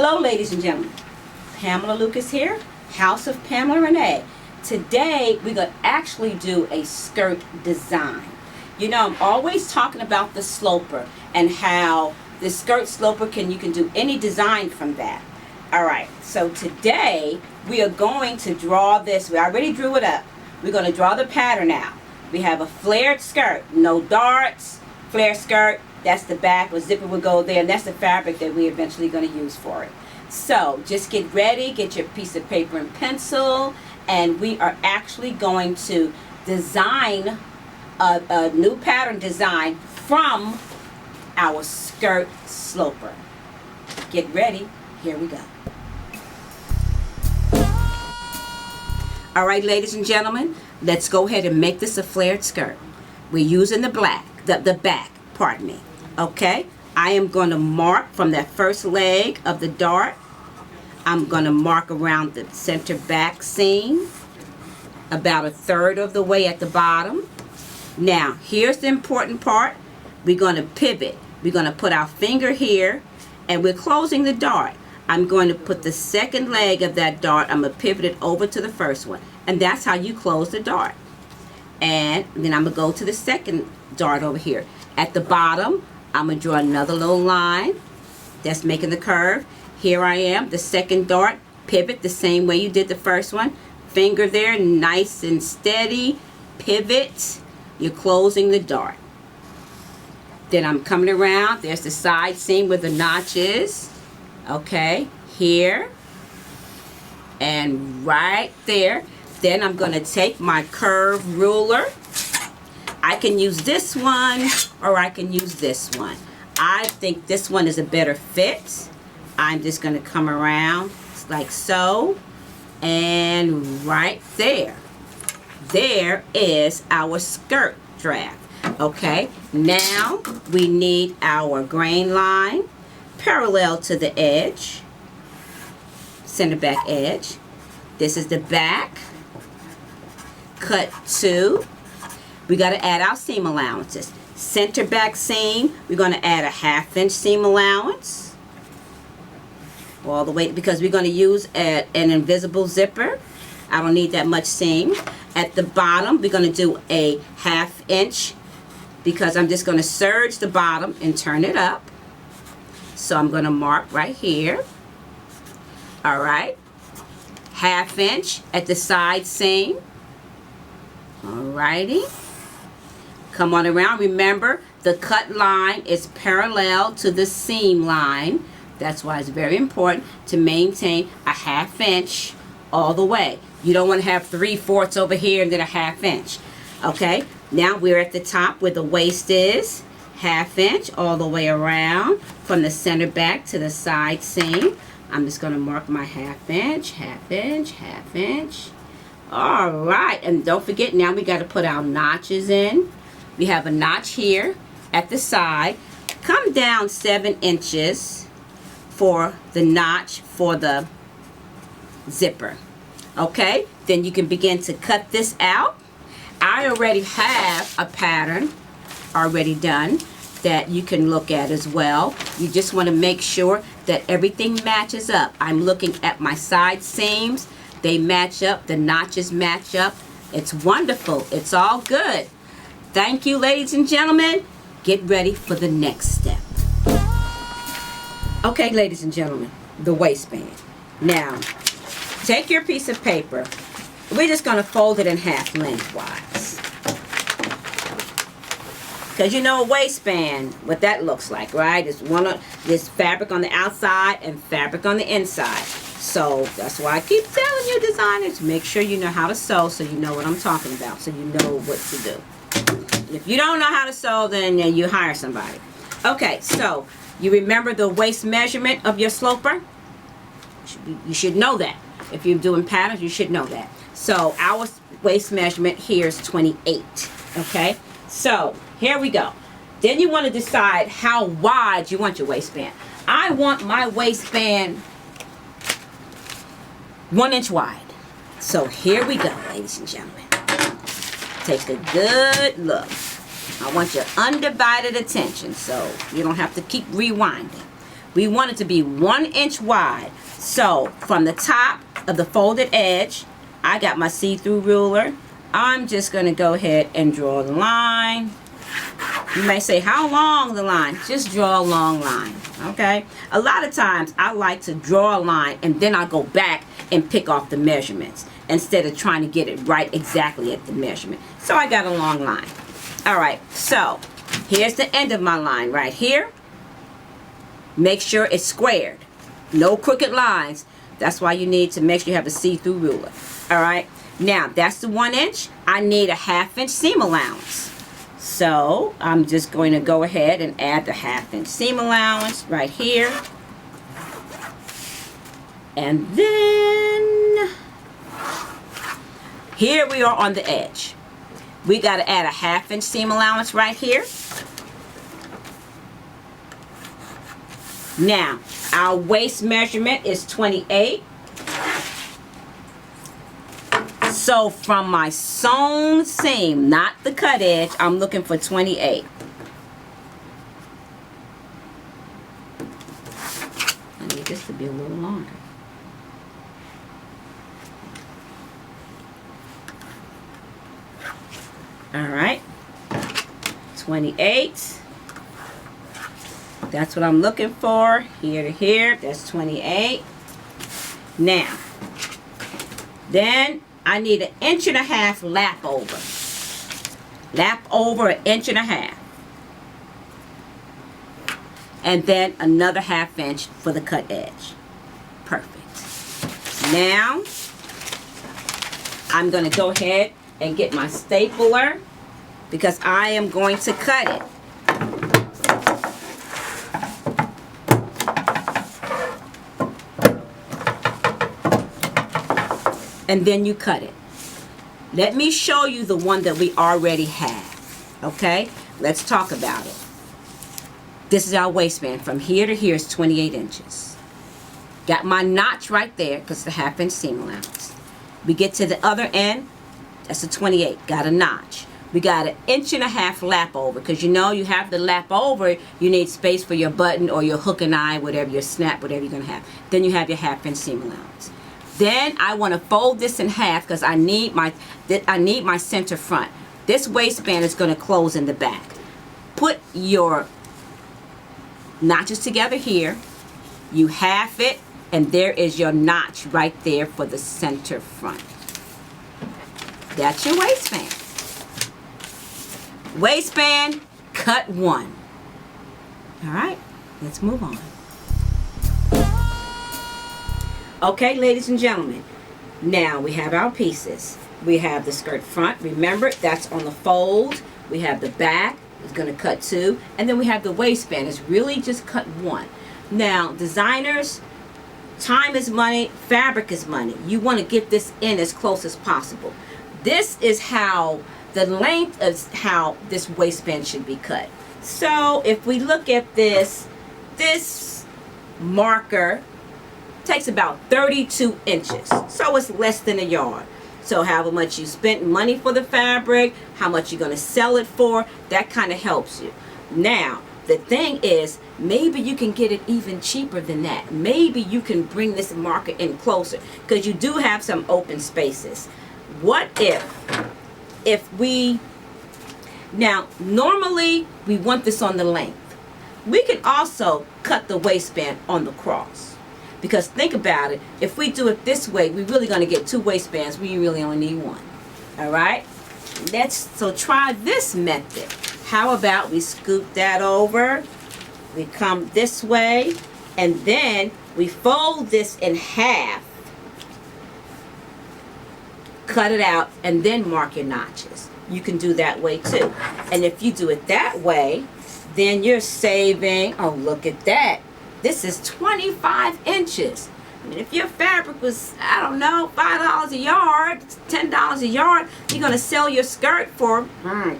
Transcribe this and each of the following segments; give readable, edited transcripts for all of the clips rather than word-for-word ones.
Hello, ladies and gentlemen. Pamela Lucas here, House of Pamela Renee. Today, we're going to actually do a skirt design. You know, I'm always talking about the sloper and how the skirt sloper you can do any design from that. Alright, so today, we are going to draw this. We already drew it up. We're going to draw the pattern out. We have a flared skirt, no darts, flare skirt. That's the back, or zipper will go there, and that's the fabric that we're eventually going to use for it. So, just get ready, get your piece of paper and pencil, and we are actually going to design a new pattern design from our skirt sloper. Get ready, here we go. Alright, ladies and gentlemen, let's go ahead and make this a flared skirt. We're using the back, pardon me. Okay, I am going to mark from that first leg of the dart. I'm going to mark around the center back seam, about 1/3 of the way at the bottom. Now, here's the important part. We're going to pivot. We're going to put our finger here, and we're closing the dart. I'm going to put the second leg of that dart, I'm going to pivot it over to the first one. And that's how you close the dart. And then I'm going to go to the second dart over here. At the bottom, I'm going to draw another little line that's making the curve. Here I am, the second dart, pivot the same way you did the first one. Finger there, nice and steady, pivot, you're closing the dart. Then I'm coming around, there's the side seam where the notch is. Okay, here, and right there. Then I'm going to take my curve ruler. I can use this one or I can use this one. I think this one is a better fit. I'm just going to come around like so, and right there. There is our skirt draft. Okay, now we need our grain line parallel to the edge, center back edge. This is the back. Cut 2. We got to add our seam allowances. Center back seam, we're going to add a 1/2 inch seam allowance. All the way, because we're going to use an invisible zipper. I don't need that much seam. At the bottom, we're going to do a 1/2 inch because I'm just going to serge the bottom and turn it up. So I'm going to mark right here. Alright. 1/2 inch at the side seam. Alrighty. Come on around. Remember, the cut line is parallel to the seam line. That's why it's very important to maintain a 1/2 inch all the way. You don't want to have 3/4 over here and then a 1/2 inch. Okay, now we're at the top where the waist is. 1/2 inch all the way around from the center back to the side seam. I'm just going to mark my 1/2 inch, 1/2 inch, 1/2 inch. Alright, and don't forget, now we got to put our notches in. We have a notch here at the side. Come down 7 inches for the notch for the zipper. Okay, then you can begin to cut this out. I already have a pattern already done that you can look at as well. You just want to make sure that everything matches up. I'm looking at my side seams. They match up. The notches match up. It's wonderful. It's all good. Thank you, ladies and gentlemen. Get ready for the next step. Okay, ladies and gentlemen, the waistband. Now, take your piece of paper. We're just going to fold it in half lengthwise. Because you know a waistband, what that looks like, right? There's fabric on the outside and fabric on the inside. So that's why I keep telling you, designers, make sure you know how to sew so you know what I'm talking about, so you know what to do. And if you don't know how to sew, then you hire somebody. Okay, so you remember the waist measurement of your sloper? You should know that. If you're doing patterns, you should know that. So our waist measurement here is 28. Okay, so here we go. Then you want to decide how wide you want your waistband. I want my waistband 1 inch wide. So here we go, ladies and gentlemen. Take a good look. I want your undivided attention, so you don't have to keep rewinding. We want it to be 1 inch wide. So from the top of the folded edge, I got my see-through ruler. I'm just going to go ahead and draw the line. You may say, how long the line? Just draw a long line, okay? A lot of times I like to draw a line and then I'll go back and pick off the measurements instead of trying to get it right exactly at the measurement. So I got a long line. All right, so here's the end of my line right here. Make sure it's squared. No crooked lines. That's why you need to make sure you have a see-through ruler. All right, now that's the 1 inch. I need a 1/2 inch seam allowance. So I'm just going to go ahead and add the 1/2 inch seam allowance right here. And then here we are on the edge. We got to add a 1/2 inch seam allowance right here. Now, our waist measurement is 28. So from my sewn seam, not the cut edge, I'm looking for 28. I need this to be a little longer. All right, 28. That's what I'm looking for. Here to here, that's 28. Now, then I need 1.5 inches lap over. Lap over 1.5 inches. And then another 1/2 inch for the cut edge. Perfect. Now, I'm going to go ahead and get my stapler because I am going to cut it. And then you cut it. Let me show you the one that we already have. Okay? Let's talk about it. This is our waistband. From here to here is 28 inches. Got my notch right there because it's a 1/2 inch seam allowance. We get to the other end, that's a 28. Got a notch. We got 1.5 inches lap over because you know you have the lap over, you need space for your button or your hook and eye, whatever, your snap, whatever you're going to have. Then you have your 1/2 inch seam allowance. Then I want to fold this in half because I need my center front. This waistband is going to close in the back. Put your notches together here. You half it, and there is your notch right there for the center front. That's your waistband. Waistband, cut 1. All right, let's move on. Okay, ladies and gentlemen, now we have our pieces. We have the skirt front. Remember, that's on the fold. We have the back. It's going to cut 2. And then we have the waistband. It's really just cut 1. Now, designers, time is money. Fabric is money. You want to get this in as close as possible. This is how, the length of how this waistband should be cut. So, if we look at this marker takes about 32 inches, so it's less than a yard. So however much you spent money for the fabric, how much you're going to sell it for, that kind of helps you. Now the thing is, maybe you can get it even cheaper than that. Maybe you can bring this marker in closer because you do have some open spaces. What if we, now normally we want this on the length. We can also cut the waistband on the cross. Because think about it, if we do it this way, we're really going to get 2 waistbands. We really only need 1. All right? So try this method. How about we scoop that over, we come this way, and then we fold this in half, cut it out, and then mark your notches. You can do that way too. And if you do it that way, then you're saving, oh, look at that. This is 25 inches. I mean, if your fabric was, I don't know, $5 a yard, $10 a yard, you're going to sell your skirt for,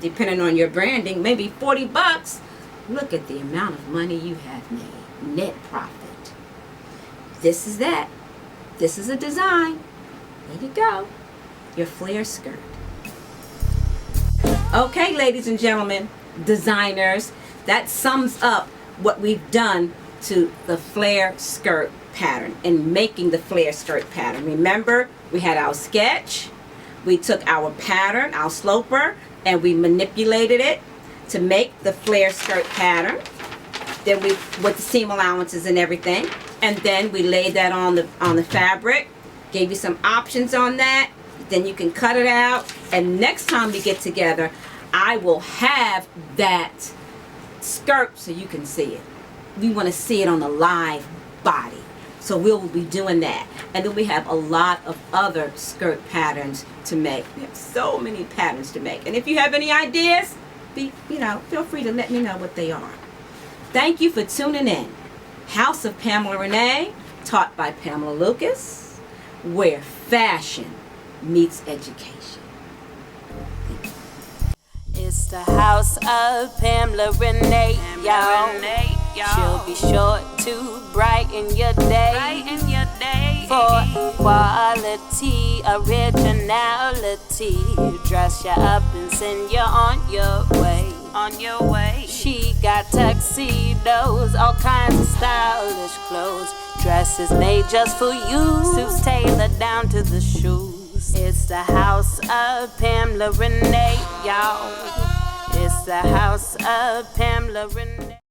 depending on your branding, maybe 40 bucks. Look at the amount of money you have made. Net profit. This is that. This is a design. There you go. Your flare skirt. Okay, ladies and gentlemen, designers, that sums up what we've done to the flare skirt pattern and making the flare skirt pattern. Remember, we had our sketch, we took our pattern, our sloper, and we manipulated it to make the flare skirt pattern. Then we, with the seam allowances and everything, and then we laid that on the fabric, gave you some options on that. Then you can cut it out, and next time we get together, I will have that skirt so you can see it. We want to see it on the live body, so we'll be doing that. And then we have a lot of other skirt patterns to make. We have so many patterns to make, and if you have any ideas, feel free to let me know what they are. Thank you for tuning in. House of Pamela Renee, taught by Pamela Lucas, where fashion meets education. It's the house of Pamela Renee, y'all. She'll be sure to brighten your day. For quality, originality, dress you up and send you on your way. She got tuxedos, all kinds of stylish clothes, dresses made just for you, suits tailored down to the shoes. It's the house of Pamela Renee, y'all. It's the house of Pamela Renee.